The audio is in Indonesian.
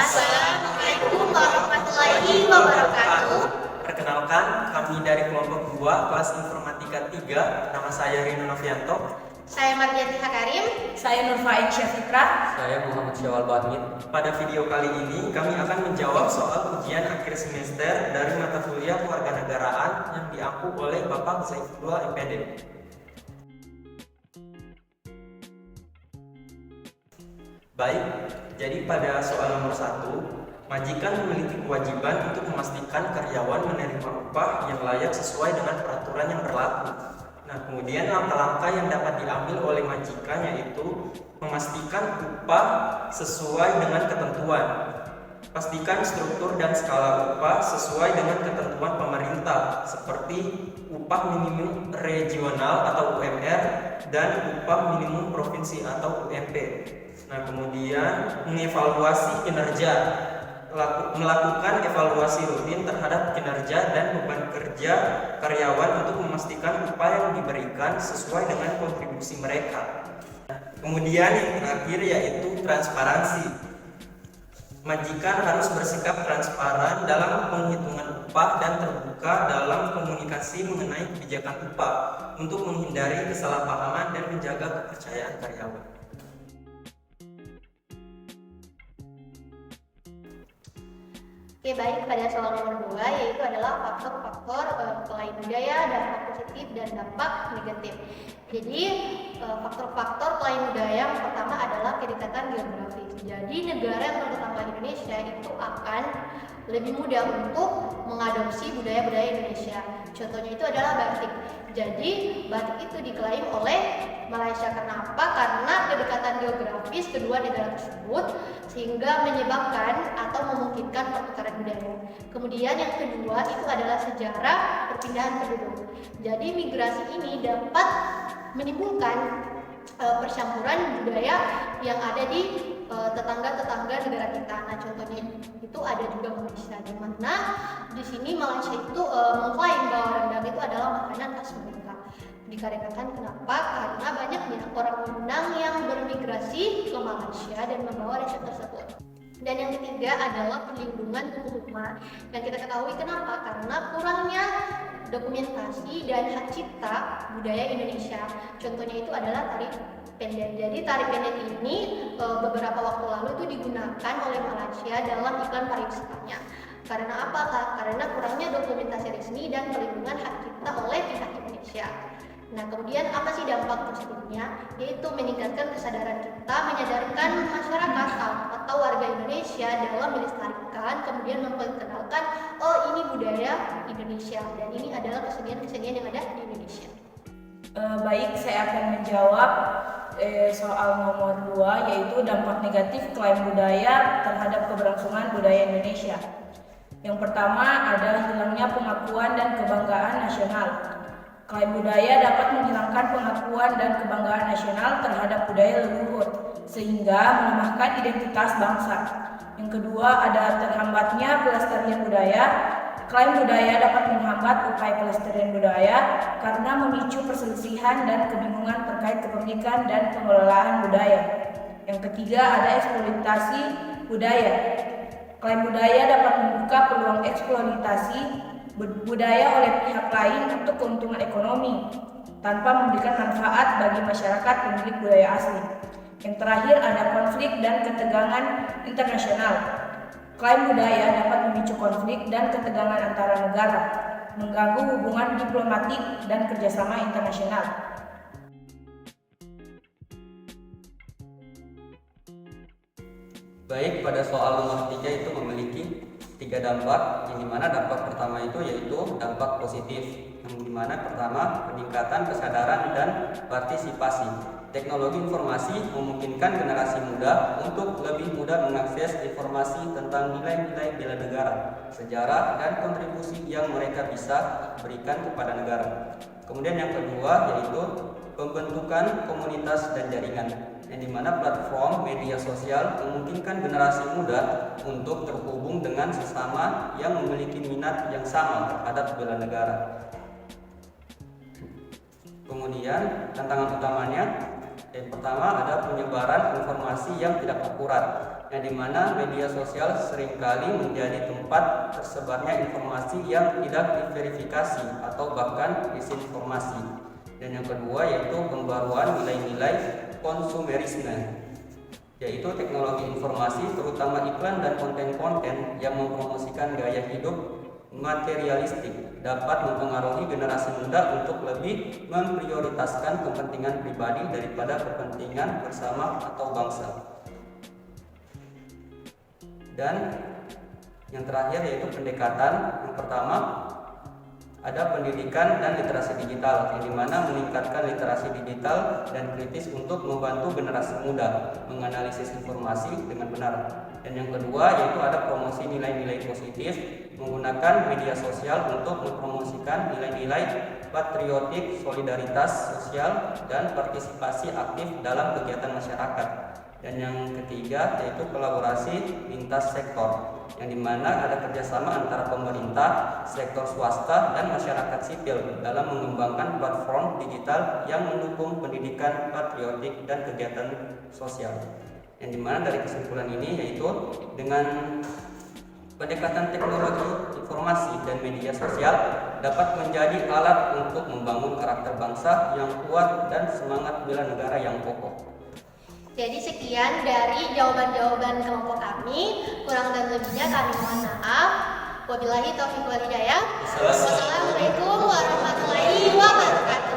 Assalamualaikum warahmatullahi wabarakatuh. Perkenalkan, kami dari kelompok 2 kelas Informatika 3. Nama saya Rino Novianto. Saya Marjati Hakarim. Saya Nurfain Syafitra. Saya Muhammad Syawal Badmin. Pada video kali ini, kami akan menjawab soal ujian akhir semester dari mata kuliah kewarganegaraan yang diampu oleh Bapak Saifullah MPD. Baik, jadi pada soal nomor 1, majikan memiliki kewajiban untuk memastikan karyawan menerima upah yang layak sesuai dengan peraturan yang berlaku. Nah, kemudian langkah-langkah yang dapat diambil oleh majikan yaitu memastikan upah sesuai dengan ketentuan. Pastikan struktur dan skala upah sesuai dengan ketentuan pemerintah seperti upah minimum regional atau UMR dan upah minimum provinsi atau UMP. Nah, kemudian mengevaluasi kinerja, melakukan evaluasi rutin terhadap kinerja dan beban kerja karyawan untuk memastikan upah yang diberikan sesuai dengan kontribusi mereka. Kemudian yang terakhir yaitu transparansi. Majikan harus bersikap transparan dalam penghitungan upah dan terbuka dalam komunikasi mengenai kebijakan upah untuk menghindari kesalahpahaman dan menjaga kepercayaan karyawan. Oke, baik, pada soal nomor 2 yaitu adalah faktor-faktor selain budaya, dampak positif dan dampak negatif. Jadi faktor-faktor selain budaya yang pertama adalah kedekatan geografis. Jadi negara yang bertetangga Indonesia itu akan lebih mudah untuk mengadopsi budaya-budaya Indonesia. Contohnya itu adalah batik. Jadi batik itu diklaim oleh Malaysia. Kenapa? Karena kedekatan geografis kedua negara tersebut sehingga menyebabkan atau memungkinkan pertukaran budaya. Kemudian yang kedua itu adalah sejarah perpindahan penduduk. Jadi migrasi ini dapat menimbulkan percampuran budaya yang ada di tetangga-tetangga negara kita. Nah, contohnya itu ada juga Malaysia, di mana di sini Malaysia itu mengklaim bahwa rendang itu adalah makanan khas mereka. Dikarenakan kenapa? Karena banyaknya orang Minang yang bermigrasi ke Malaysia dan membawa resep tersebut. Dan yang ketiga adalah perlindungan hukum rumah. Yang kita ketahui kenapa? Karena kurangnya dokumentasi dan hak cipta budaya Indonesia. Contohnya itu adalah tari pendek. Jadi tari pendek ini beberapa waktu lalu itu digunakan oleh Malaysia dalam iklan pariwisatanya. Karena apa? Karena kurangnya dokumentasi resmi dan perlindungan hak cipta oleh pihak Indonesia. Nah, kemudian apa sih dampak positifnya? Yaitu meningkatkan kesadaran kita, menyadarkan masyarakat atau warga Indonesia dalam melestarikan, kemudian memperkenalkan, oh ini budaya Indonesia dan ini adalah kesenian-kesenian yang ada di Indonesia. Baik, saya akan menjawab soal nomor 2 yaitu dampak negatif klaim budaya terhadap keberlangsungan budaya Indonesia. Yang pertama ada hilangnya pengakuan dan kebanggaan nasional. Klaim budaya dapat menghilangkan pengakuan dan kebanggaan nasional terhadap budaya leluhur, sehingga melemahkan identitas bangsa. Yang kedua, ada terhambatnya pelestarian budaya. Klaim budaya dapat menghambat upaya pelestarian budaya karena memicu perselisihan dan kebingungan terkait kepemilikan dan pengelolaan budaya. Yang ketiga, ada eksploitasi budaya. Klaim budaya dapat membuka peluang eksploitasi budaya oleh pihak lain untuk keuntungan ekonomi tanpa memberikan manfaat bagi masyarakat pemilik budaya asli. Yang terakhir ada konflik dan ketegangan internasional. Klaim budaya dapat memicu konflik dan ketegangan antara negara, mengganggu hubungan diplomatik dan kerjasama internasional. Baik, pada soal nomor 3 itu memiliki 3 dampak, yang dimana dampak pertama itu yaitu dampak positif, yang dimana pertama peningkatan kesadaran dan partisipasi. Teknologi informasi memungkinkan generasi muda untuk lebih mudah mengakses informasi tentang nilai-nilai bela negara, sejarah dan kontribusi yang mereka bisa berikan kepada negara. Kemudian yang kedua yaitu pembentukan komunitas dan jaringan, yang dimana platform media sosial memungkinkan generasi muda untuk terhubung dengan sesama yang memiliki minat yang sama terhadap bela negara. Kemudian tantangan utamanya Yang pertama ada penyebaran informasi yang tidak akurat, yang dimana media sosial seringkali menjadi tempat tersebarnya informasi yang tidak diverifikasi atau bahkan disinformasi. Dan yang kedua yaitu pembaruan nilai-nilai konsumerisme, yaitu teknologi informasi terutama iklan dan konten-konten yang mempromosikan gaya hidup materialistik dapat mempengaruhi generasi muda untuk lebih memprioritaskan kepentingan pribadi daripada kepentingan bersama atau bangsa. Dan yang terakhir yaitu pendekatan. Yang pertama ada pendidikan dan literasi digital, yang dimana meningkatkan literasi digital dan kritis untuk membantu generasi muda menganalisis informasi dengan benar. Dan yang kedua yaitu ada promosi nilai-nilai positif, menggunakan media sosial untuk mempromosikan nilai-nilai patriotik, solidaritas sosial, dan partisipasi aktif dalam kegiatan masyarakat. Dan yang ketiga yaitu kolaborasi lintas sektor, yang dimana ada kerjasama antara pemerintah, sektor swasta, dan masyarakat sipil dalam mengembangkan platform digital yang mendukung pendidikan patriotik dan kegiatan sosial. Yang dimana dari kesimpulan ini yaitu dengan pendekatan teknologi informasi dan media sosial dapat menjadi alat untuk membangun karakter bangsa yang kuat dan semangat bela negara yang kokoh. Jadi sekian dari jawaban-jawaban kelompok kami. Kurang dan lebihnya kami mohon maaf. Wabillahi taufiq wal hidayah. Wassalamualaikum warahmatullahi wabarakatuh.